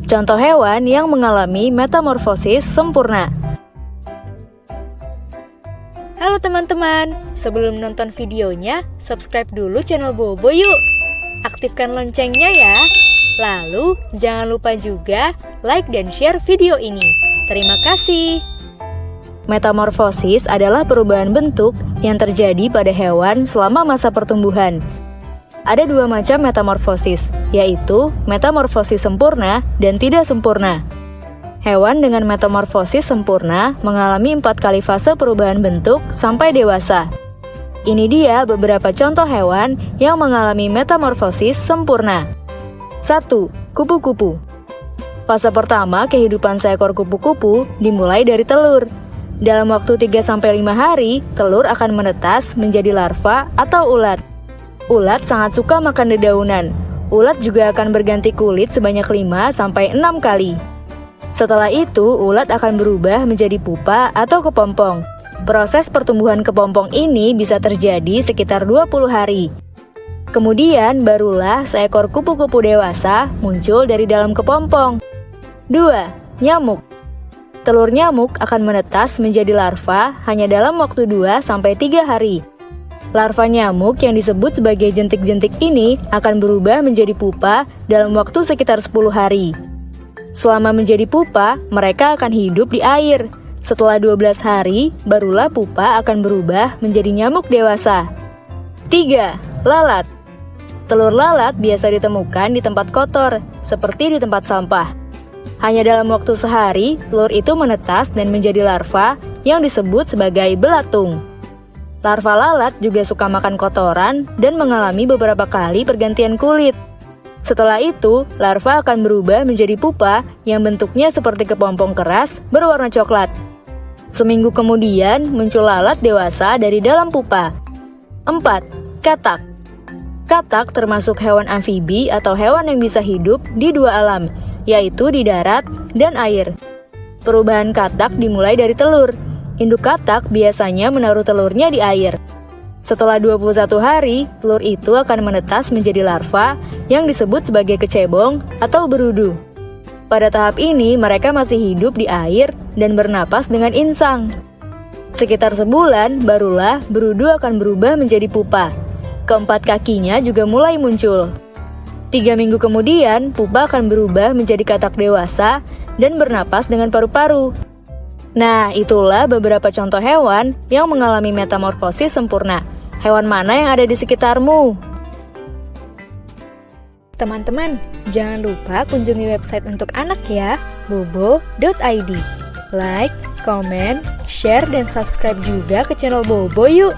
Contoh hewan yang mengalami metamorfosis sempurna. Halo teman-teman, sebelum nonton videonya, subscribe dulu channel Bobo yuk. Aktifkan loncengnya ya. Lalu, jangan lupa juga like dan share video ini. Terima kasih. Metamorfosis adalah perubahan bentuk yang terjadi pada hewan selama masa pertumbuhan. Ada dua macam metamorfosis, yaitu metamorfosis sempurna dan tidak sempurna. Hewan dengan metamorfosis sempurna mengalami 4 kali fase perubahan bentuk sampai dewasa. Ini dia beberapa contoh hewan yang mengalami metamorfosis sempurna. 1. Kupu-kupu. Fase pertama kehidupan seekor kupu-kupu dimulai dari telur. Dalam waktu 3-5 hari, telur akan menetas menjadi larva atau ulat. Ulat sangat suka makan dedaunan. Ulat juga akan berganti kulit sebanyak 5-6 kali. Setelah itu, ulat akan berubah menjadi pupa atau kepompong. Proses pertumbuhan kepompong ini bisa terjadi sekitar 20 hari. Kemudian, barulah seekor kupu-kupu dewasa muncul dari dalam kepompong. 2. Nyamuk. Telur nyamuk akan menetas menjadi larva hanya dalam waktu 2-3 hari. Larva nyamuk yang disebut sebagai jentik-jentik ini akan berubah menjadi pupa dalam waktu sekitar 10 hari. Selama menjadi pupa, mereka akan hidup di air. Setelah 12 hari, barulah pupa akan berubah menjadi nyamuk dewasa. 3. Lalat. Telur lalat biasa ditemukan di tempat kotor, seperti di tempat sampah. Hanya dalam waktu sehari, telur itu menetas dan menjadi larva yang disebut sebagai belatung. Larva lalat juga suka makan kotoran dan mengalami beberapa kali pergantian kulit. Setelah itu, larva akan berubah menjadi pupa yang bentuknya seperti kepompong keras berwarna coklat. Seminggu kemudian, muncul lalat dewasa dari dalam pupa. 4. Katak. Katak termasuk hewan amfibi atau hewan yang bisa hidup di dua alam, yaitu di darat dan air. Perubahan katak dimulai dari telur. Induk katak biasanya menaruh telurnya di air. Setelah 21 hari, telur itu akan menetas menjadi larva yang disebut sebagai kecebong atau berudu. Pada tahap ini, mereka masih hidup di air dan bernapas dengan insang. Sekitar sebulan, barulah berudu akan berubah menjadi pupa. Keempat kakinya juga mulai muncul. 3 minggu kemudian, pupa akan berubah menjadi katak dewasa dan bernapas dengan paru-paru. Nah, itulah beberapa contoh hewan yang mengalami metamorfosis sempurna. Hewan mana yang ada di sekitarmu? Teman-teman, jangan lupa kunjungi website untuk anak ya, bobo.id. Like, comment, share, dan subscribe juga ke channel Bobo yuk!